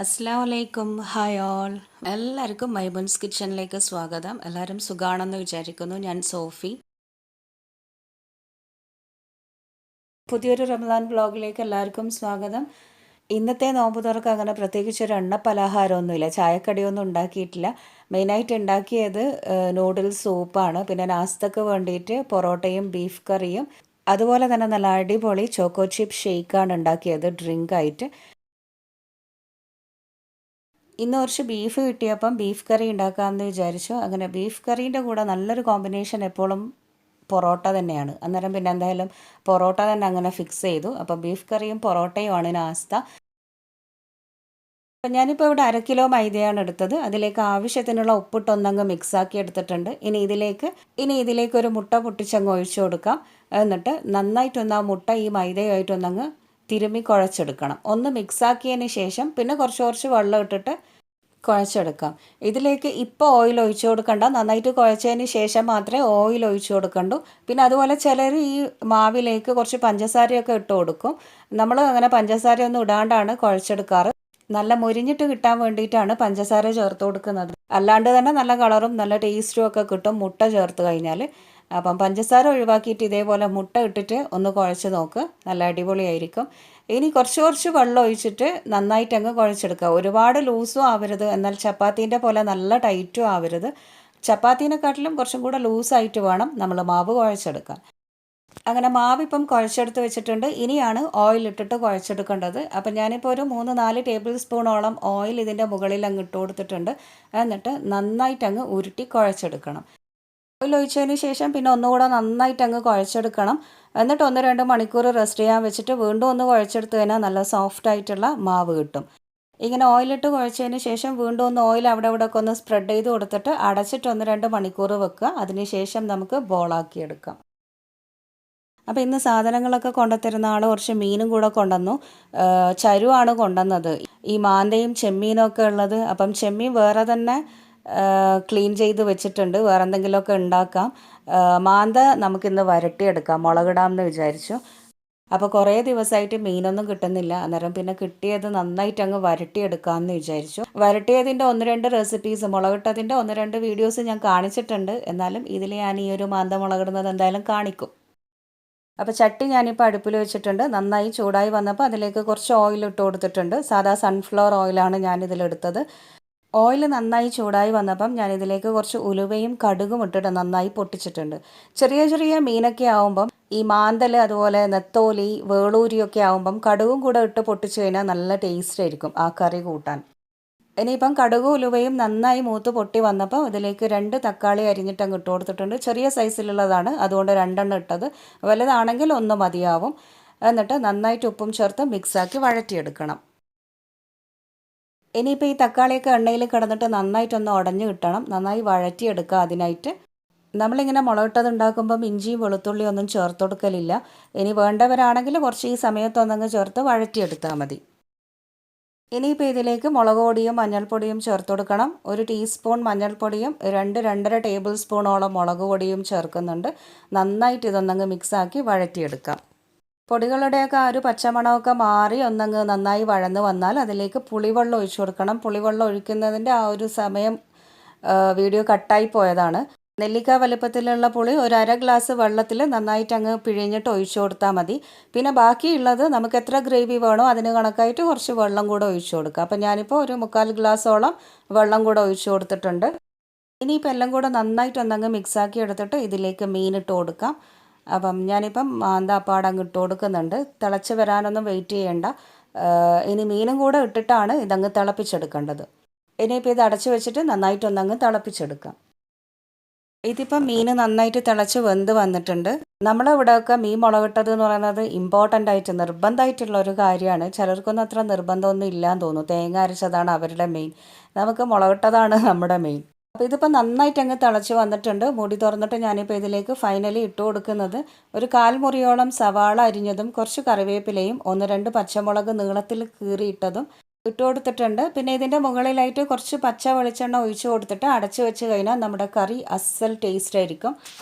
അസ്സലാമലൈക്കും hi all എല്ലാവർക്കും മൈബുൻസ് കിച്ചണിലേക്ക് സ്വാഗതം. എല്ലാവരും സുഖാണെന്ന് വിചാരിക്കുന്നു. ഞാൻ സോഫി. പുതിയൊരു റമദാൻ വ്ളോഗിലേക്ക് എല്ലാവർക്കും സ്വാഗതം. ഇന്നത്തെ നോമ്പ് തുറക്ക് അങ്ങനെ പ്രത്യേകിച്ച് ഒരു എണ്ണ പലഹാരമൊന്നുമില്ല, ചായക്കടിയൊന്നും ഉണ്ടാക്കിയിട്ടില്ല. മെയിനായിട്ട് ഉണ്ടാക്കിയത് നൂഡിൽസ് സൂപ്പാണ്. പിന്നെ നാസ്തക്ക് വേണ്ടിയിട്ട് പൊറോട്ടയും ബീഫ് കറിയും, അതുപോലെ തന്നെ നല്ല അടിപൊളി ചോക്കോ ചിപ്പ് ഷേക്കാണ് ഉണ്ടാക്കിയത് ഡ്രിങ്കായിട്ട്. ഇന്ന് കുറച്ച് ബീഫ് കിട്ടിയപ്പം ബീഫ് കറി ഉണ്ടാക്കാമെന്ന് വിചാരിച്ചു. അങ്ങനെ ബീഫ് കറീൻ്റെ കൂടെ നല്ലൊരു കോമ്പിനേഷൻ എപ്പോഴും പൊറോട്ട തന്നെയാണ്. അന്നേരം പിന്നെ എന്തായാലും പൊറോട്ട തന്നെ അങ്ങനെ ഫിക്സ് ചെയ്തു. അപ്പം ബീഫ് കറിയും പൊറോട്ടയുമാണ് നാസ്ത. അപ്പം ഞാനിപ്പോൾ ഇവിടെ 1/2 കിലോ മൈദയാണ് എടുത്തത്. അതിലേക്ക് ആവശ്യത്തിനുള്ള ഉപ്പിട്ടൊന്നങ്ങ് മിക്സാക്കി എടുത്തിട്ടുണ്ട്. ഇനി ഇതിലേക്ക് ഒരു മുട്ട പൊട്ടിച്ചങ്ങ് ഒഴിച്ചു കൊടുക്കാം. എന്നിട്ട് നന്നായിട്ടൊന്ന് ആ മുട്ട ഈ മൈദയുമായിട്ടൊന്നങ്ങ് തിരുമ്മി കുഴച്ചെടുക്കണം. ഒന്ന് മിക്സാക്കിയതിന് ശേഷം പിന്നെ കുറച്ച് കുറച്ച് വെള്ളം ഇട്ടിട്ട് കുഴച്ചെടുക്കാം. ഇതിലേക്ക് ഇപ്പോൾ ഓയിൽ ഒഴിച്ചു കൊടുക്കണ്ട, നന്നായിട്ട് കുഴച്ചതിന് ശേഷം മാത്രമേ ഓയിൽ ഒഴിച്ചു കൊടുക്കണ്ടൂ. പിന്നെ അതുപോലെ ചിലർ ഈ മാവിലേക്ക് കുറച്ച് പഞ്ചസാരയൊക്കെ ഇട്ട് കൊടുക്കും. നമ്മൾ അങ്ങനെ പഞ്ചസാരയൊന്നും ഇടാണ്ടാണ് കുഴച്ചെടുക്കാറ്. നല്ല മുരിഞ്ഞിട്ട് കിട്ടാൻ വേണ്ടിയിട്ടാണ് പഞ്ചസാര ചേർത്ത് കൊടുക്കുന്നത്. അല്ലാണ്ട് തന്നെ നല്ല കളറും നല്ല ടേസ്റ്റും ഒക്കെ കിട്ടും മുട്ട ചേർത്ത് കഴിഞ്ഞാൽ. അപ്പം പഞ്ചസാര ഒഴിവാക്കിയിട്ട് ഇതേപോലെ മുട്ട ഇട്ടിട്ട് ഒന്ന് കുഴച്ച് നോക്ക്, നല്ല അടിപൊളിയായിരിക്കും. ഇനി കുറച്ച് കുറച്ച് വെള്ളം ഒഴിച്ചിട്ട് നന്നായിട്ട് അങ്ങ് കുഴച്ചെടുക്കുക. ഒരുപാട് ലൂസും ആവരുത്, എന്നാൽ ചപ്പാത്തീൻ്റെ പോലെ നല്ല ടൈറ്റും ആവരുത്. ചപ്പാത്തീനെക്കാട്ടിലും കുറച്ചും കൂടെ ലൂസായിട്ട് വേണം നമ്മൾ മാവ് കുഴച്ചെടുക്കാൻ. അങ്ങനെ മാവിപ്പം കുഴച്ചെടുത്ത് വെച്ചിട്ടുണ്ട്. ഇനിയാണ് ഓയിൽ ഇട്ടിട്ട് കുഴച്ചെടുക്കേണ്ടത്. അപ്പം ഞാനിപ്പോൾ ഒരു 3-4 ടേബിൾ സ്പൂണോളം ഓയിൽ ഇതിൻ്റെ മുകളിൽ അങ്ങ് ഇട്ട് കൊടുത്തിട്ടുണ്ട്. എന്നിട്ട് നന്നായിട്ട് അങ്ങ് ഉരുട്ടി കുഴച്ചെടുക്കണം. ഓയിൽ ഒഴിച്ചതിന് ശേഷം പിന്നെ ഒന്നുകൂടെ നന്നായിട്ട് അങ്ങ് കുഴച്ചെടുക്കണം. എന്നിട്ട് 1-2 മണിക്കൂർ റെസ്റ്റ് ചെയ്യാൻ വെച്ചിട്ട് വീണ്ടും ഒന്ന് കുഴച്ചെടുത്ത് കഴിഞ്ഞാൽ നല്ല സോഫ്റ്റ് ആയിട്ടുള്ള മാവ് കിട്ടും. ഇങ്ങനെ ഓയിലിട്ട് കുഴച്ചതിന് ശേഷം വീണ്ടും ഒന്ന് ഓയിൽ അവിടെ ഒക്കെ ഒന്ന് സ്പ്രെഡ് ചെയ്ത് കൊടുത്തിട്ട് അടച്ചിട്ട് 1-2 മണിക്കൂർ വെക്കുക. അതിന് ശേഷം നമുക്ക് ബോളാക്കിയെടുക്കാം. അപ്പോൾ ഇന്ന് സാധനങ്ങളൊക്കെ കൊണ്ടുത്തരുന്ന ആൾ കുറച്ച് മീനും കൂടെ കൊണ്ടുവന്നു. ചരുവാണ് കൊണ്ടുവന്നത്, ഈ മാന്തയും ചെമ്മീനും ഒക്കെ ഉള്ളത്. അപ്പം ചെമ്മീൻ വേറെ തന്നെ ക്ലീൻ ചെയ്ത് വെച്ചിട്ടുണ്ട്, വേറെ എന്തെങ്കിലുമൊക്കെ ഉണ്ടാക്കാം. മാന്ത നമുക്കിന്ന് വരട്ടിയെടുക്കാം, മുളകിടാമെന്ന് വിചാരിച്ചു. അപ്പോൾ കുറേ ദിവസമായിട്ട് മീനൊന്നും കിട്ടുന്നില്ല. അന്നേരം പിന്നെ കിട്ടിയത് നന്നായിട്ട് അങ്ങ് വരട്ടിയെടുക്കാമെന്ന് വിചാരിച്ചു. വരട്ടിയതിൻ്റെ 1-2 റെസിപ്പീസ്, മുളകിട്ടതിൻ്റെ 1-2 വീഡിയോസ് ഞാൻ കാണിച്ചിട്ടുണ്ട്. എന്നാലും ഇതിൽ ഞാൻ ഈ ഒരു മാന്ത മുളകിടുന്നത് എന്തായാലും കാണിക്കും. അപ്പോൾ ചട്ടി ഞാനിപ്പോൾ അടുപ്പിൽ വെച്ചിട്ടുണ്ട്. നന്നായി ചൂടായി വന്നപ്പോൾ അതിലേക്ക് കുറച്ച് ഓയിൽ ഇട്ട് കൊടുത്തിട്ടുണ്ട്. സാധാ സൺഫ്ലവർ ഓയിലാണ് ഞാനിതിലെടുത്തത്. ഓയിൽ നന്നായി ചൂടായി വന്നപ്പം ഞാനിതിലേക്ക് കുറച്ച് ഉലുവയും കടുകും ഇട്ടിട്ട് നന്നായി പൊട്ടിച്ചിട്ടുണ്ട്. ചെറിയ ചെറിയ മീനൊക്കെ ആവുമ്പം, ഈ മാന്തൽ അതുപോലെ നെത്തോലി വേളൂരിയൊക്കെ ആവുമ്പം കടുകും കൂടെ ഇട്ട് പൊട്ടിച്ച് കഴിഞ്ഞാൽ നല്ല ടേസ്റ്റ് ആയിരിക്കും ആ കറി കൂട്ടാൻ. ഇനിയിപ്പം കടുകും ഉലുവയും നന്നായി മൂത്ത് പൊട്ടി വന്നപ്പോൾ ഇതിലേക്ക് 2 തക്കാളി അരിഞ്ഞിട്ട് അങ്ങ് ഇട്ട് കൊടുത്തിട്ടുണ്ട്. ചെറിയ സൈസിലുള്ളതാണ്, അതുകൊണ്ട് 2 ഇട്ടത്. വലുതാണെങ്കിൽ 1 മതിയാവും. എന്നിട്ട് നന്നായിട്ട് ഉപ്പും ചേർത്ത് മിക്സാക്കി വഴറ്റിയെടുക്കണം. ഇനിയിപ്പോൾ ഈ തക്കാളിയൊക്കെ എണ്ണയിൽ കിടന്നിട്ട് നന്നായിട്ടൊന്ന് ഉടഞ്ഞു കിട്ടണം. നന്നായി വഴറ്റിയെടുക്കുക. അതിനായിട്ട് നമ്മളിങ്ങനെ മുളകിട്ടത് ഉണ്ടാക്കുമ്പം ഇഞ്ചിയും വെളുത്തുള്ളിയും ഒന്നും ചേർത്ത് കൊടുക്കലില്ല. ഇനി വേണ്ടവരാണെങ്കിൽ കുറച്ച് ഈ സമയത്തൊന്നങ്ങ് ചേർത്ത് വഴറ്റിയെടുത്താൽ മതി. ഇനിയിപ്പോൾ ഇതിലേക്ക് മുളക് പൊടിയും മഞ്ഞൾപ്പൊടിയും ചേർത്ത് കൊടുക്കണം. 1 ടീസ്പൂൺ മഞ്ഞൾപ്പൊടിയും 2-2.5 ടേബിൾ സ്പൂണോളം മുളക് പൊടിയും ചേർക്കുന്നുണ്ട്. നന്നായിട്ട് ഇതൊന്നങ്ങ് മിക്സാക്കി വഴറ്റിയെടുക്കാം. പൊടികളുടെയൊക്കെ ആ ഒരു പച്ചമണമൊക്കെ മാറി ഒന്നങ്ങ് നന്നായി വഴന്ന് വന്നാൽ അതിലേക്ക് പുളിവെള്ളം ഒഴിച്ചു കൊടുക്കണം. പുളിവെള്ളം ഒഴിക്കുന്നതിൻ്റെ ആ ഒരു സമയം വീഡിയോ കട്ടായി പോയതാണ്. നെല്ലിക്ക വലുപ്പത്തിലുള്ള പുളി 1/2 ഗ്ലാസ് വെള്ളത്തിൽ നന്നായിട്ട് അങ്ങ് പിഴിഞ്ഞിട്ട് ഒഴിച്ചു കൊടുത്താൽ മതി. പിന്നെ ബാക്കിയുള്ളത് നമുക്ക് എത്ര ഗ്രേവി വേണോ അതിന് കണക്കായിട്ട് കുറച്ച് വെള്ളം കൂടെ ഒഴിച്ചു കൊടുക്കുക. അപ്പം ഞാനിപ്പോൾ ഒരു 3/4 ഗ്ലാസോളം വെള്ളം കൂടെ ഒഴിച്ചു കൊടുത്തിട്ടുണ്ട്. ഇനിയിപ്പോൾ എല്ലാം കൂടെ നന്നായിട്ട് ഒന്നങ്ങ് മിക്സാക്കി എടുത്തിട്ട് ഇതിലേക്ക് മീനിട്ട് കൊടുക്കാം. അപ്പം ഞാനിപ്പം മാന്ത അപ്പാടങ്ങ് ഇട്ട് കൊടുക്കുന്നുണ്ട്. തിളച്ച് വരാനൊന്നും വെയിറ്റ് ചെയ്യേണ്ട. ഇനി മീനും കൂടെ ഇട്ടിട്ടാണ് ഇതങ്ങ് തിളപ്പിച്ചെടുക്കേണ്ടത്. ഇനിയിപ്പോൾ ഇത് അടച്ചു വെച്ചിട്ട് നന്നായിട്ടൊന്നങ്ങ് തിളപ്പിച്ചെടുക്കാം. ഇതിപ്പം മീൻ നന്നായിട്ട് തിളച്ച് വെന്ത് വന്നിട്ടുണ്ട്. നമ്മളിവിടെയൊക്കെ മീൻ മുളകിട്ടത് എന്ന് പറയുന്നത് ഇമ്പോർട്ടൻ്റ് ആയിട്ട് നിർബന്ധമായിട്ടുള്ള ഒരു കാര്യമാണ്. ചിലർക്കൊന്നും അത്ര നിർബന്ധമൊന്നും ഇല്ലയെന്ന് തോന്നുന്നു. തേങ്ങ അരച്ചതാണ് അവരുടെ മെയിൻ, നമുക്ക് മുളകിട്ടതാണ് നമ്മുടെ മെയിൻ. അപ്പോൾ ഇതിപ്പോൾ നന്നായിട്ട് അങ്ങ് തിളച്ച് വന്നിട്ടുണ്ട്. മൂടി തുറന്നിട്ട് ഞാനിപ്പോൾ ഇതിലേക്ക് ഫൈനലി ഇട്ട് കൊടുക്കുന്നത് 1/4 മുറിയോളം സവാള അരിഞ്ഞതും കുറച്ച് കറിവേപ്പിലയും 1-2 പച്ചമുളക് നീളത്തിൽ കീറിയിട്ടതും ഇട്ട് കൊടുത്തിട്ടുണ്ട്. പിന്നെ ഇതിൻ്റെ മുകളിലായിട്ട് കുറച്ച് പച്ച വെളിച്ചെണ്ണ ഒഴിച്ച് കൊടുത്തിട്ട് അടച്ച് വെച്ച് കഴിഞ്ഞാൽ നമ്മുടെ കറി അസൽ ടേസ്റ്റ് ആയിരിക്കും.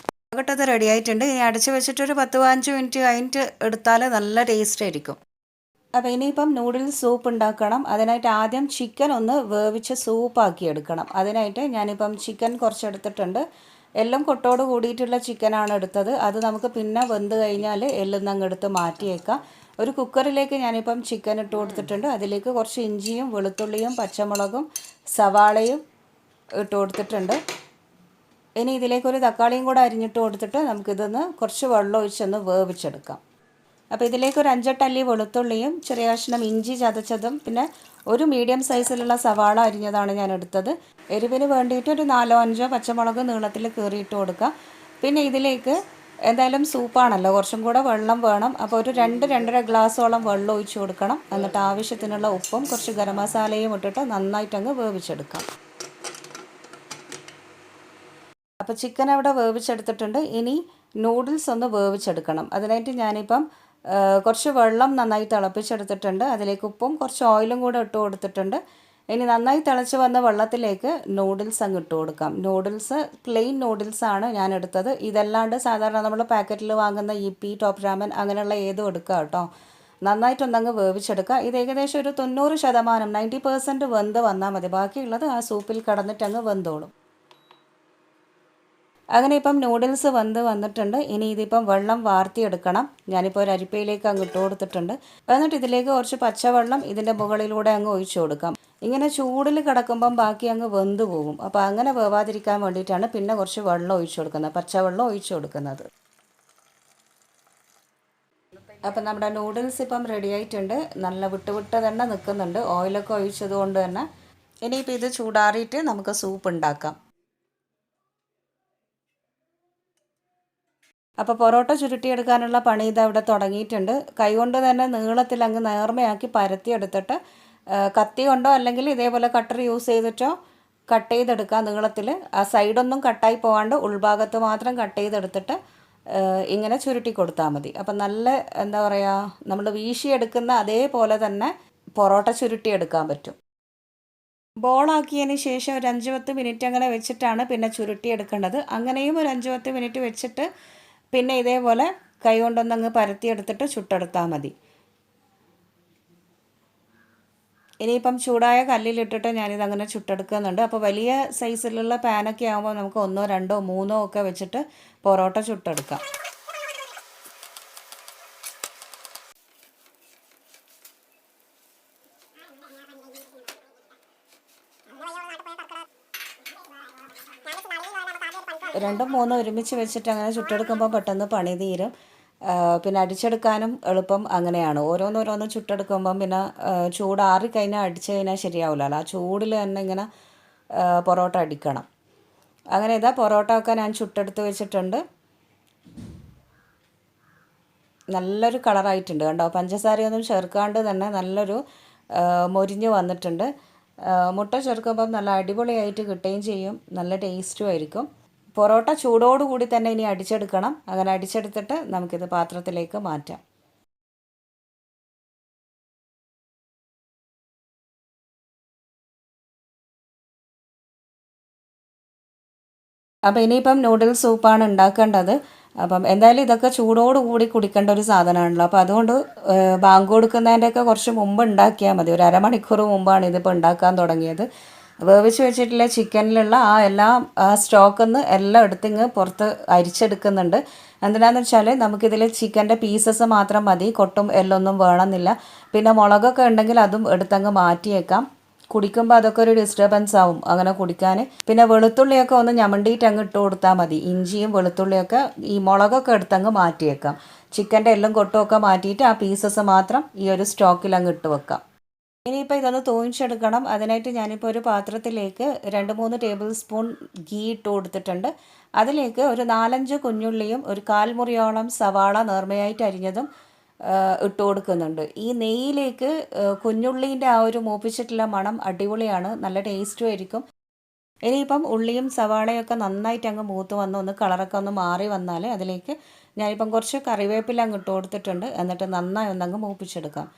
മുളകിട്ടത് റെഡി ആയിട്ടുണ്ട്. ഇനി അടച്ച് വെച്ചിട്ടൊരു 10-15 മിനിറ്റ് കഴിഞ്ഞിട്ട് എടുത്താൽ നല്ല ടേസ്റ്റ് ആയിരിക്കും. അപ്പോൾ ഇനിയിപ്പം നൂഡിൽസ് സൂപ്പ് ഉണ്ടാക്കണം. അതിനായിട്ട് ആദ്യം ചിക്കൻ ഒന്ന് വേവിച്ച് സൂപ്പാക്കി എടുക്കണം. അതിനായിട്ട് ഞാനിപ്പം ചിക്കൻ കുറച്ചെടുത്തിട്ടുണ്ട്. എല്ലാം കൊട്ടോട് കൂടിയിട്ടുള്ള ചിക്കനാണ് എടുത്തത്. അത് നമുക്ക് പിന്നെ വെന്ത് കഴിഞ്ഞാൽ എല്ലാം അങ്ങ് എടുത്ത് മാറ്റിയേക്കാം. ഒരു കുക്കറിലേക്ക് ഞാനിപ്പം ചിക്കൻ ഇട്ട് കൊടുത്തിട്ടുണ്ട്. അതിലേക്ക് കുറച്ച് ഇഞ്ചിയും വെളുത്തുള്ളിയും പച്ചമുളകും സവാളയും ഇട്ട് കൊടുത്തിട്ടുണ്ട്. ഇനി ഇതിലേക്കൊരു തക്കാളിയും കൂടെ അരിഞ്ഞിട്ട് കൊടുത്തിട്ട് നമുക്കിതൊന്ന് കുറച്ച് വെള്ളം ഒഴിച്ചൊന്ന് വേവിച്ചെടുക്കാം. അപ്പോൾ ഇതിലേക്കൊരു 5-8 അല്ലി വെളുത്തുള്ളിയും ചെറിയ കഷ്ണം ഇഞ്ചി ചതച്ചതും പിന്നെ ഒരു മീഡിയം സൈസിലുള്ള സവാള അരിഞ്ഞതാണ് ഞാൻ എടുത്തത്. എരിവിന് വേണ്ടിയിട്ട് ഒരു 4-5 പച്ചമുളക് നീളത്തിൽ കീറിയിട്ട് കൊടുക്കുക. പിന്നെ ഇതിലേക്ക് എന്തായാലും സൂപ്പാണല്ലോ, കുറച്ചും കൂടെ വെള്ളം വേണം. അപ്പോൾ ഒരു 2-2.5 ഗ്ലാസ്സോളം വെള്ളം ഒഴിച്ച് കൊടുക്കണം. എന്നിട്ട് ആവശ്യത്തിനുള്ള ഉപ്പും കുറച്ച് ഗരം മസാലയും ഇട്ടിട്ട് നന്നായിട്ടങ്ങ് വേവിച്ചെടുക്കാം. അപ്പോൾ ചിക്കൻ അവിടെ വേവിച്ചെടുത്തിട്ടുണ്ട്. ഇനി നൂഡിൽസ് ഒന്ന് വേവിച്ചെടുക്കണം. അതിനായിട്ട് ഞാനിപ്പം കുറച്ച് വെള്ളം നന്നായി തിളപ്പിച്ചെടുത്തിട്ടുണ്ട്. അതിലേക്ക് ഉപ്പും കുറച്ച് ഓയിലും കൂടെ ഇട്ട് കൊടുത്തിട്ടുണ്ട്. ഇനി നന്നായി തിളച്ച് വന്ന വെള്ളത്തിലേക്ക് നൂഡിൽസ് അങ്ങ് ഇട്ട് കൊടുക്കാം. നൂഡിൽസ് പ്ലെയിൻ നൂഡിൽസാണ് ഞാൻ എടുത്തത്. ഇതല്ലാണ്ട് സാധാരണ നമ്മൾ പാക്കറ്റിൽ വാങ്ങുന്ന യിപ്പി, ടോപ്പ് രാമൻ അങ്ങനെയുള്ള ഏതും എടുക്കുക കേട്ടോ. നന്നായിട്ടൊന്നങ്ങ് വേവിച്ചെടുക്കുക. ഇത് ഏകദേശം ഒരു 90%, 90% വെന്ത് വന്നാൽ മതി. ബാക്കിയുള്ളത് ആ സൂപ്പിൽ കിടന്നിട്ടങ്ങ് വെന്തോളും. അങ്ങനെ ഇപ്പം നൂഡിൽസ് വന്നിട്ടുണ്ട്. ഇനി ഇതിപ്പം വെള്ളം വാർത്തിയെടുക്കണം. ഞാനിപ്പോൾ ഒരു അരിപ്പയിലേക്ക് അങ്ങ് ഇട്ട് കൊടുത്തിട്ടുണ്ട്. എന്നിട്ട് ഇതിലേക്ക് കുറച്ച് പച്ചവെള്ളം ഇതിൻ്റെ മുകളിലൂടെ അങ്ങ് ഒഴിച്ചു കൊടുക്കാം. ഇങ്ങനെ ചൂടിൽ കിടക്കുമ്പം ബാക്കി അങ്ങ് വെന്ത് പോകും. അപ്പോൾ അങ്ങനെ വേവാതിരിക്കാൻ വേണ്ടിയിട്ടാണ് പിന്നെ കുറച്ച് വെള്ളം ഒഴിച്ചു കൊടുക്കുന്നത്, പച്ചവെള്ളം ഒഴിച്ചു കൊടുക്കുന്നത്. അപ്പം നമ്മുടെ നൂഡിൽസ് ഇപ്പം റെഡി ആയിട്ടുണ്ട്. നല്ല വിട്ട് തന്നെ നിൽക്കുന്നുണ്ട്, ഓയിലൊക്കെ ഒഴിച്ചത് കൊണ്ട് തന്നെ. ഇനിയിപ്പോൾ ഇത് ചൂടാറിയിട്ട് നമുക്ക് സൂപ്പ് ഉണ്ടാക്കാം. അപ്പോൾ പൊറോട്ട ചുരുട്ടിയെടുക്കാനുള്ള പണി ഇതവിടെ തുടങ്ങിയിട്ടുണ്ട്. കൈകൊണ്ട് തന്നെ നീളത്തിൽ അങ്ങ് നേർമയാക്കി പരത്തിയെടുത്തിട്ട് കത്തി കൊണ്ടോ അല്ലെങ്കിൽ ഇതേപോലെ കട്ടർ യൂസ് ചെയ്തിട്ടോ കട്ട് ചെയ്തെടുക്കുക നീളത്തിൽ. ആ സൈഡൊന്നും കട്ടായി പോകാണ്ട് ഉൾഭാഗത്ത് മാത്രം കട്ട് ചെയ്തെടുത്തിട്ട് ഇങ്ങനെ ചുരുട്ടി കൊടുത്താൽ മതി. അപ്പം നല്ല എന്താ പറയുക, നമ്മൾ വീശിയെടുക്കുന്ന അതേപോലെ തന്നെ പൊറോട്ട ചുരുട്ടിയെടുക്കാൻ പറ്റും. ബോളാക്കിയതിന് ശേഷം ഒരു 5-10 മിനിറ്റ് അങ്ങനെ വെച്ചിട്ടാണ് പിന്നെ ചുരുട്ടിയെടുക്കേണ്ടത്. അങ്ങനെയും ഒരു 5-10 മിനിറ്റ് വെച്ചിട്ട് പിന്നെ ഇതേപോലെ കൈ കൊണ്ടൊന്നങ്ങ് പരത്തിയെടുത്തിട്ട് ചുട്ടെടുത്താൽ മതി. ഇനിയിപ്പം ചൂടായ കല്ലിലിട്ടിട്ട് ഞാനിതങ്ങനെ ചുട്ടെടുക്കുന്നുണ്ട്. അപ്പോൾ വലിയ സൈസിലുള്ള പാനൊക്കെ ആകുമ്പോൾ നമുക്ക് 1, 2, 3 ഒക്കെ വെച്ചിട്ട് പൊറോട്ട ചുട്ടെടുക്കാം. രണ്ടും മൂന്നും ഒരുമിച്ച് വെച്ചിട്ട് അങ്ങനെ ചുട്ടെടുക്കുമ്പോൾ പെട്ടെന്ന് പണി തീരും. പിന്നെ അടിച്ചെടുക്കാനും എളുപ്പം അങ്ങനെയാണ്. ഓരോന്നോരോന്ന് ചുട്ടെടുക്കുമ്പം പിന്നെ ചൂടാറിക്കഴിഞ്ഞാൽ അടിച്ചു കഴിഞ്ഞാൽ ശരിയാവില്ലല്ലോ. ആ ചൂടിൽ തന്നെ ഇങ്ങനെ പൊറോട്ട അടിക്കണം. അങ്ങനെ ഇതാ പൊറോട്ട ഒക്കെ ഞാൻ ചുട്ടെടുത്ത് വെച്ചിട്ടുണ്ട്. നല്ലൊരു കളറായിട്ടുണ്ട് കണ്ടോ. പഞ്ചസാരയൊന്നും ചേർക്കാണ്ട് തന്നെ നല്ലൊരു മൊരിഞ്ഞ് വന്നിട്ടുണ്ട്. മുട്ട ചേർക്കുമ്പം നല്ല അടിപൊളിയായിട്ട് കിട്ടുകയും ചെയ്യും, നല്ല ടേസ്റ്റും ആയിരിക്കും. പൊറോട്ട ചൂടോടുകൂടി തന്നെ ഇനി അടിച്ചെടുക്കണം. അങ്ങനെ അടിച്ചെടുത്തിട്ട് നമുക്കിത് പാത്രത്തിലേക്ക് മാറ്റാം. അപ്പോൾ ഇനിയിപ്പം നൂഡിൽസ് സൂപ്പാണ് ഉണ്ടാക്കേണ്ടത്. അപ്പം എന്തായാലും ഇതൊക്കെ ചൂടോടുകൂടി കുടിക്കേണ്ട ഒരു സാധനമാണല്ലോ. അപ്പോൾ അതുകൊണ്ട് ബാങ്ക് കൊടുക്കുന്നതിൻ്റെയൊക്കെ കുറച്ച് മുമ്പ് ഉണ്ടാക്കിയാൽ മതി. ഒരു അരമണിക്കൂർ മുമ്പാണ് ഇതിപ്പോൾ ഉണ്ടാക്കാൻ തുടങ്ങിയത്. വേവിച്ച് വെച്ചിട്ടുള്ള ചിക്കനിലുള്ള ആ സ്റ്റോക്കിൽ നിന്ന് എല്ലാം എടുത്തിങ്ങ് പുറത്ത് അരിച്ചെടുക്കുന്നുണ്ട്. എന്തിനാന്ന് വെച്ചാൽ നമുക്കിതിൽ ചിക്കൻ്റെ പീസസ് മാത്രം മതി, കൊട്ടും എല്ലൊന്നും വേണമെന്നില്ല. പിന്നെ മുളകൊക്കെ ഉണ്ടെങ്കിൽ അതും എടുത്തങ്ങ് മാറ്റിയേക്കാം. കുടിക്കുമ്പോൾ അതൊക്കെ ഒരു ഡിസ്റ്റർബൻസ് ആവും അങ്ങനെ കുടിക്കാൻ. പിന്നെ വെളുത്തുള്ളിയൊക്കെ ഒന്ന് ഞമണ്ടിയിട്ട് അങ്ങ് ഇട്ട് കൊടുത്താൽ മതി. ഇഞ്ചിയും വെളുത്തുള്ളിയൊക്കെ ഈ മുളകൊക്കെ എടുത്തങ്ങ് മാറ്റിയേക്കാം. ചിക്കൻ്റെ എല്ലാം കൊട്ടുമൊക്കെ മാറ്റിയിട്ട് ആ പീസസ് മാത്രം ഈ ഒരു സ്റ്റോക്കിൽ അങ്ങ് ഇട്ട് വെക്കാം. ഇനിയിപ്പോൾ ഇതൊന്ന് തൂമിച്ചെടുക്കണം. അതിനായിട്ട് ഞാനിപ്പോൾ ഒരു പാത്രത്തിലേക്ക് 2-3 ടേബിൾ സ്പൂൺ ഗീ ഇട്ട് കൊടുത്തിട്ടുണ്ട്. അതിലേക്ക് ഒരു 4-5 കുഞ്ഞുള്ളിയും ഒരു 1/4 മുറിയോളം സവാള നേർമയായിട്ട് അരിഞ്ഞതും ഇട്ട് കൊടുക്കുന്നുണ്ട്. ഈ നെയ്യിലേക്ക് കുഞ്ഞുള്ളീൻ്റെ ആ ഒരു മൂപ്പിച്ചിട്ടുള്ള മണം അടിപൊളിയാണ്, നല്ല ടേസ്റ്റും ആയിരിക്കും. ഇനിയിപ്പം ഉള്ളിയും സവാളയൊക്കെ നന്നായിട്ട് അങ്ങ് മൂത്ത് വന്ന് ഒന്ന് കളറൊക്കെ ഒന്ന് മാറി വന്നാൽ അതിലേക്ക് ഞാനിപ്പം കുറച്ച് കറിവേപ്പില അങ്ങ് ഇട്ട് കൊടുത്തിട്ടുണ്ട്. എന്നിട്ട് നന്നായി ഒന്നങ്ങ് മൂപ്പിച്ചെടുക്കാം.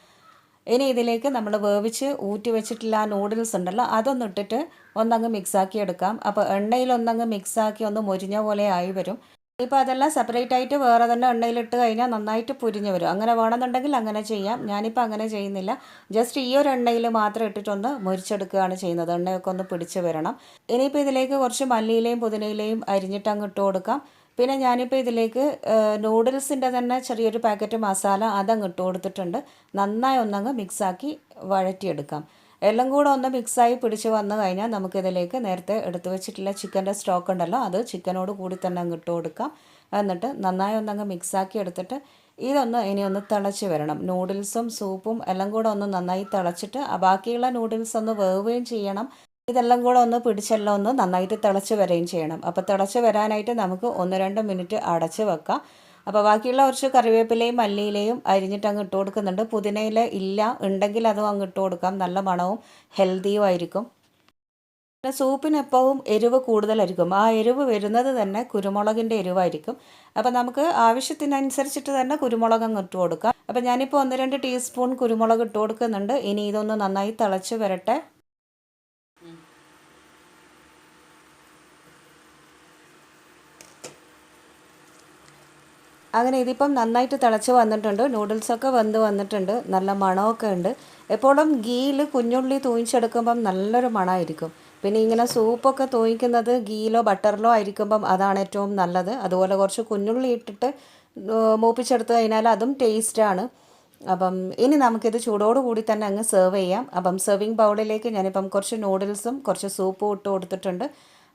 ഇനി ഇതിലേക്ക് നമ്മൾ വേവിച്ച് ഊറ്റി വെച്ചിട്ടുള്ള ആ നൂഡിൽസ് ഉണ്ടല്ലോ അതൊന്ന് ഇട്ടിട്ട് ഒന്നങ്ങ് മിക്സാക്കി എടുക്കാം. അപ്പോൾ എണ്ണയിൽ ഒന്നങ്ങ് മിക്സാക്കി ഒന്ന് മൊരിഞ്ഞ പോലെ ആയി വരും. ഇപ്പോൾ അതെല്ലാം സെപ്പറേറ്റ് ആയിട്ട് വേറെ തന്നെ എണ്ണയിലിട്ട് കഴിഞ്ഞാൽ നന്നായിട്ട് പൊരിഞ്ഞ് വരും. അങ്ങനെ വേണമെന്നുണ്ടെങ്കിൽ അങ്ങനെ ചെയ്യാം. ഞാനിപ്പോൾ അങ്ങനെ ചെയ്യുന്നില്ല. ജസ്റ്റ് ഈ ഒരു എണ്ണയിൽ മാത്രം ഇട്ടിട്ടൊന്ന് മുരിച്ചെടുക്കുകയാണ് ചെയ്യുന്നത്. എണ്ണയൊക്കെ ഒന്ന് പിടിച്ച് വരണം. ഇനിയിപ്പോൾ ഇതിലേക്ക് കുറച്ച് മല്ലിയിലയും പുതിനയിലയും അരിഞ്ഞിട്ട് അങ്ങ് ഇട്ട് കൊടുക്കാം. പിന്നെ ഞാനിപ്പോൾ ഇതിലേക്ക് നൂഡിൽസിൻ്റെ തന്നെ ചെറിയൊരു പാക്കറ്റ് മസാല അതങ്ങ് ഇട്ട് കൊടുത്തിട്ടുണ്ട്. നന്നായി ഒന്നങ്ങ് മിക്സാക്കി വഴറ്റിയെടുക്കാം. എല്ലാം കൂടെ ഒന്ന് മിക്സായി പിടിച്ച് വന്നു കഴിഞ്ഞാൽ നമുക്കിതിലേക്ക് നേരത്തെ എടുത്തു വെച്ചിട്ടുള്ള ചിക്കൻ്റെ സ്റ്റോക്ക് ഉണ്ടല്ലോ, അത് ചിക്കനോട് കൂടി തന്നെ അങ്ങ് ഇട്ട് കൊടുക്കാം. എന്നിട്ട് നന്നായി ഒന്നങ്ങ് മിക്സാക്കി എടുത്തിട്ട് ഇതൊന്ന് ഇനി ഒന്ന് തിളച്ച് വരണം. നൂഡിൽസും സൂപ്പും എല്ലാം കൂടെ ഒന്ന് നന്നായി തിളച്ചിട്ട് ബാക്കിയുള്ള നൂഡിൽസ് ഒന്ന് വേവുകയും ചെയ്യണം. ഇതെല്ലാം കൂടെ ഒന്ന് പിടിച്ചെല്ലാം ഒന്ന് നന്നായിട്ട് തിളച്ച് വരികയും ചെയ്യണം. അപ്പോൾ തിളച്ച് വരാനായിട്ട് നമുക്ക് 1-2 മിനിറ്റ് അടച്ച് വെക്കാം. അപ്പോൾ ബാക്കിയുള്ള കുറച്ച് കറിവേപ്പിലയും മല്ലിയിലയും അരിഞ്ഞിട്ട് അങ്ങ് ഇട്ട് കൊടുക്കുന്നുണ്ട്. പുതിനയില ഇല്ല, ഉണ്ടെങ്കിൽ അതും അങ്ങ് ഇട്ട് കൊടുക്കാം. നല്ല മണവും ഹെൽത്തിയും ആയിരിക്കും. പിന്നെ സൂപ്പിന് എപ്പോഴും എരിവ് കൂടുതലായിരിക്കും. ആ എരിവ് വരുന്നത് തന്നെ കുരുമുളകിൻ്റെ എരിവായിരിക്കും. അപ്പോൾ നമുക്ക് ആവശ്യത്തിനനുസരിച്ചിട്ട് തന്നെ കുരുമുളക് അങ്ങ് ഇട്ട് കൊടുക്കാം. അപ്പോൾ ഞാനിപ്പോൾ 1-2 ടീസ്പൂൺ കുരുമുളക് ഇട്ട് കൊടുക്കുന്നുണ്ട്. ഇനി ഇതൊന്ന് നന്നായി തിളച്ച് വരട്ടെ. അങ്ങനെ ഇതിപ്പം നന്നായിട്ട് തിളച്ച് വന്നിട്ടുണ്ട്. നൂഡിൽസൊക്കെ വെന്ത് വന്നിട്ടുണ്ട്. നല്ല മണമൊക്കെ ഉണ്ട്. എപ്പോഴും ഗീയിൽ കുഞ്ഞുള്ളി തൂയിച്ചെടുക്കുമ്പം നല്ലൊരു മണമായിരിക്കും. പിന്നെ ഇങ്ങനെ സൂപ്പൊക്കെ തൂയിക്കുന്നത് ഗീയിലോ ബട്ടറിലോ ആയിരിക്കുമ്പം അതാണ് ഏറ്റവും നല്ലത്. അതുപോലെ കുറച്ച് കുഞ്ഞുള്ളി ഇട്ടിട്ട് മൂപ്പിച്ചെടുത്ത് കഴിഞ്ഞാൽ അതും ടേസ്റ്റാണ്. അപ്പം ഇനി നമുക്കിത് ചൂടോട് കൂടി തന്നെ അങ്ങ് സെർവ് ചെയ്യാം. അപ്പം സെർവിങ് ബൗളിലേക്ക് ഞാനിപ്പം കുറച്ച് നൂഡിൽസും കുറച്ച് സൂപ്പും ഇട്ട് കൊടുത്തിട്ടുണ്ട്.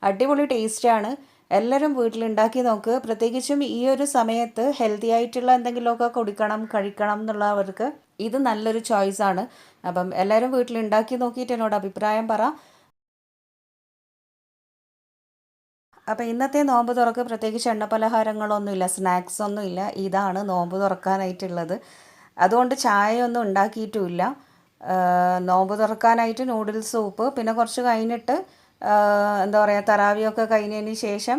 അടിപൊളി ടേസ്റ്റാണ്. എല്ലാവരും വീട്ടിലുണ്ടാക്കി നോക്ക്. പ്രത്യേകിച്ചും ഈ ഒരു സമയത്ത് ഹെൽത്തി ആയിട്ടുള്ള എന്തെങ്കിലുമൊക്കെ കുടിക്കണം കഴിക്കണം എന്നുള്ളവർക്ക് ഇത് നല്ലൊരു ചോയ്സാണ്. അപ്പം എല്ലാവരും വീട്ടിലുണ്ടാക്കി നോക്കിയിട്ട് എന്നോട് അഭിപ്രായം പറ. അപ്പോൾ ഇന്നത്തെ നോമ്പ് തുറക്ക് പ്രത്യേകിച്ച് എണ്ണപ്പലഹാരങ്ങളൊന്നുമില്ല, സ്നാക്സ് ഒന്നുമില്ല. ഇതാണ് നോമ്പ് തുറക്കാനായിട്ടുള്ളത്. അതുകൊണ്ട് ചായയൊന്നും ഉണ്ടാക്കിയിട്ടുമില്ല. നോമ്പ് തുറക്കാനായിട്ട് നൂഡിൽസ് സൂപ്പ്, പിന്നെ കുറച്ച് കഴിഞ്ഞിട്ട് എന്താ പറയുക, തറാവിയൊക്കെ കഴിഞ്ഞതിന് ശേഷം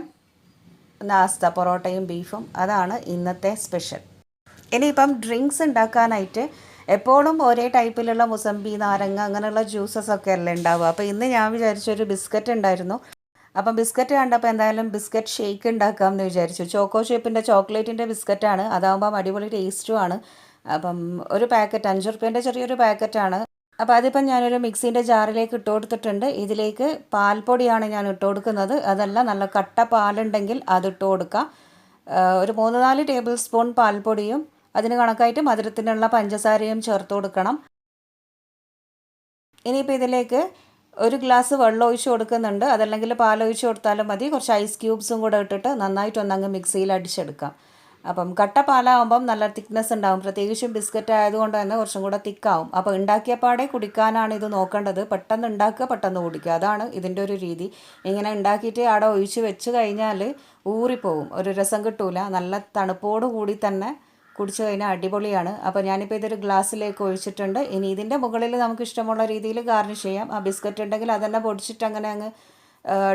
നാസ്ത പൊറോട്ടയും ബീഫും. അതാണ് ഇന്നത്തെ സ്പെഷ്യൽ. ഇനിയിപ്പം ഡ്രിങ്ക്സ് ഉണ്ടാക്കാനായിട്ട് എപ്പോഴും ഒരേ ടൈപ്പിലുള്ള മുസമ്പി, നാരങ്ങ അങ്ങനെയുള്ള ജ്യൂസസൊക്കെ അല്ലേ ഉണ്ടാവുക. അപ്പോൾ ഇന്ന് ഞാൻ വിചാരിച്ചൊരു ബിസ്ക്കറ്റ് ഉണ്ടായിരുന്നു. അപ്പം ബിസ്ക്കറ്റ് കണ്ടപ്പോൾ എന്തായാലും ബിസ്ക്കറ്റ് ഷേക്ക് ഉണ്ടാക്കാമെന്ന് വിചാരിച്ചു. ചോക്കോ ഷേപ്പിൻ്റെ ചോക്ലേറ്റിൻ്റെ ബിസ്ക്കറ്റാണ്. അതാകുമ്പം അടിപൊളി ടേസ്റ്റുമാണ്. അപ്പം ഒരു പാക്കറ്റ് 5 റുപ്യേൻ്റെ ചെറിയൊരു പാക്കറ്റാണ്. അപ്പോൾ അതിപ്പം ഞാനൊരു മിക്സീൻ്റെ ജാറിലേക്ക് ഇട്ട് കൊടുത്തിട്ടുണ്ട്. ഇതിലേക്ക് പാൽപ്പൊടിയാണ് ഞാൻ ഇട്ട് കൊടുക്കുന്നത്. അതല്ല, നല്ല കട്ട പാലുണ്ടെങ്കിൽ അതിട്ട് കൊടുക്കാം. ഒരു 3-4 ടേബിൾ സ്പൂൺ പാൽപ്പൊടിയും അതിന് കണക്കായിട്ട് മധുരത്തിനുള്ള പഞ്ചസാരയും ചേർത്ത് കൊടുക്കണം. ഇനിയിപ്പോൾ ഇതിലേക്ക് 1 ഗ്ലാസ് വെള്ളം ഒഴിച്ച് കൊടുക്കുന്നുണ്ട്. അതല്ലെങ്കിൽ പാലൊഴിച്ച് കൊടുത്താലും മതി. കുറച്ച് ഐസ് ക്യൂബ്സും കൂടെ ഇട്ടിട്ട് നന്നായിട്ടൊന്നങ്ങ് മിക്സിയിൽ അടിച്ചെടുക്കാം. അപ്പം കട്ട പാലാകുമ്പം നല്ല തിക്നെസ് ഉണ്ടാകും. പ്രത്യേകിച്ചും ബിസ്ക്കറ്റ് ആയതുകൊണ്ട് തന്നെ കുറച്ചും കൂടെ തിക്കാവും. അപ്പോൾ ഉണ്ടാക്കിയപ്പാടെ കുടിക്കാനാണ് ഇത് നോക്കേണ്ടത്. പെട്ടെന്ന് ഉണ്ടാക്കുക, പെട്ടെന്ന് കുടിക്കുക. അതാണ് ഇതിൻ്റെ ഒരു രീതി. ഇങ്ങനെ ഉണ്ടാക്കിയിട്ട് അവിടെ ഒഴിച്ച് വെച്ച് കഴിഞ്ഞാൽ ഊറിപ്പോവും, ഒരു രസം കിട്ടൂല. നല്ല തണുപ്പോട് കൂടി തന്നെ കുടിച്ചു കഴിഞ്ഞാൽ അടിപൊളിയാണ്. അപ്പോൾ ഞാനിപ്പോൾ ഇതൊരു ഗ്ലാസ്സിലേക്ക് ഒഴിച്ചിട്ടുണ്ട്. ഇനി ഇതിൻ്റെ മുകളിൽ നമുക്ക് ഇഷ്ടമുള്ള രീതിയിൽ ഗാർണിഷ് ചെയ്യാം. ആ ബിസ്ക്കറ്റ് ഉണ്ടെങ്കിൽ അതന്നെ പൊടിച്ചിട്ട് അങ്ങനെ അങ്ങ്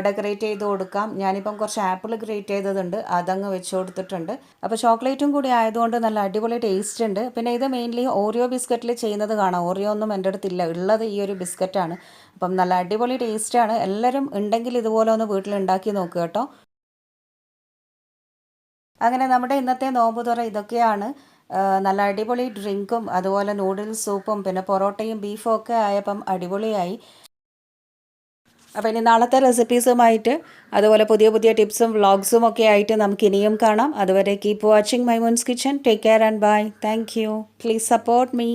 ഡെക്കറേറ്റ് ചെയ്ത് കൊടുക്കാം. ഞാനിപ്പം കുറച്ച് ആപ്പിൾ ഗ്രേറ്റ് ചെയ്തതുണ്ട്, അതങ്ങ് വെച്ച് കൊടുത്തിട്ടുണ്ട്. അപ്പോൾ ചോക്ലേറ്റും കൂടി ആയതുകൊണ്ട് നല്ല അടിപൊളി ടേസ്റ്റ് ഉണ്ട്. പിന്നെ ഇത് മെയിൻലി ഓറിയോ ബിസ്ക്കറ്റിൽ ചെയ്യുന്നത് കാണാം. ഓറിയോ ഒന്നും എൻ്റെ അടുത്തില്ല, ഉള്ളത് ഈ ഒരു ബിസ്ക്കറ്റാണ്. അപ്പം നല്ല അടിപൊളി ടേസ്റ്റാണ്. എല്ലാവരും ഉണ്ടെങ്കിൽ ഇതുപോലെ ഒന്ന് വീട്ടിലുണ്ടാക്കി നോക്കുക കേട്ടോ. അങ്ങനെ നമ്മുടെ ഇന്നത്തെ നോമ്പ് തുറ ഇതൊക്കെയാണ്. നല്ല അടിപൊളി ഡ്രിങ്കും അതുപോലെ നൂഡിൽസ് സൂപ്പും പിന്നെ പൊറോട്ടയും ബീഫും ഒക്കെ ആയപ്പം അടിപൊളിയായി. അപ്പോൾ ഇനി നാളത്തെ റെസിപ്പീസുമായിട്ട് അതുപോലെ പുതിയ പുതിയ ടിപ്സും വ്ളോഗ്സും ഒക്കെ ആയിട്ട് നമുക്ക് ഇനിയും കാണാം. അതുവരെ കീപ്പ് വാച്ചിങ് മൈ മോൻസ് kitchen. Take care and bye. Thank you. Please support me.